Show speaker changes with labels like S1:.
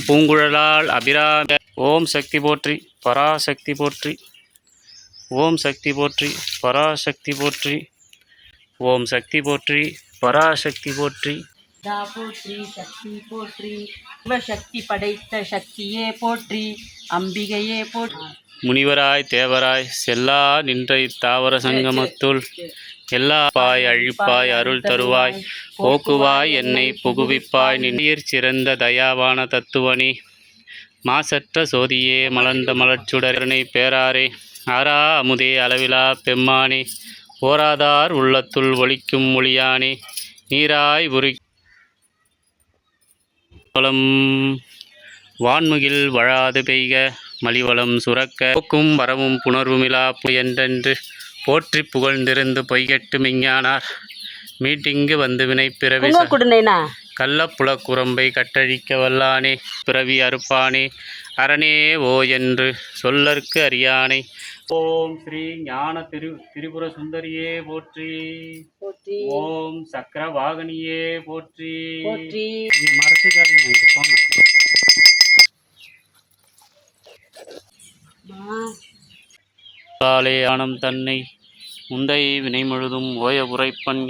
S1: பூங்குழலால் அபிராம. ஓம் சக்தி போற்றி, பராசக்தி போற்றி. ஓம் சக்தி போற்றி, பராசக்தி போற்றி. ஓம் சக்தி போற்றி, பராசக்தி போற்றி.
S2: போற்றி, சக்தி போற்றி, சிவசக்தி படைத்த சக்தியே போற்றி, அம்பிகையே போற்றி.
S1: முனிவராய் தேவராய் செல்லா நின்ற இத்தாவர சங்கமத்துள் எல்லாப்பாய் அழிப்பாய் அருள் தருவாய் போக்குவாய் என்னை புகுவிப்பாய் நின்னிற் சிறந்த தயாவான தத்துவனே மாசற்ற சோதியே மலர்ந்த மலர்ச்சுடரனை பேராரே ஆரா அமுதே அளவிலா பெம்மானே ஓராதார் உள்ளத்துள் ஒலிக்கும் மொழியானே நீராய் உரி வளம் வான்முகில் வழாது பெய்க மலிவளம் சுரக்க போக்கும் வரவும் புணர்வுமிலா என்றென்று போற்றி புகழ்ந்திருந்து பொய்கெட்டு மெஞ்ஞானார் மீட்டிங்கு வந்து வினை பிறவி கள்ளப்புலக்குரம்பை கட்டழிக்க வல்லானே பிறவி அறுப்பானே அரணே ஓ என்று சொல்லற்கு அறியானை. ஓம் ஸ்ரீ ஞான திரிபுர சுந்தரியே போற்றி. ஓம் சக்கரவாகனியே போற்றி. மரத்துக்காரங்க போங்க. ஆனம் தன்னை முந்தை வினை முழுதும் ஓய உரைப்பன்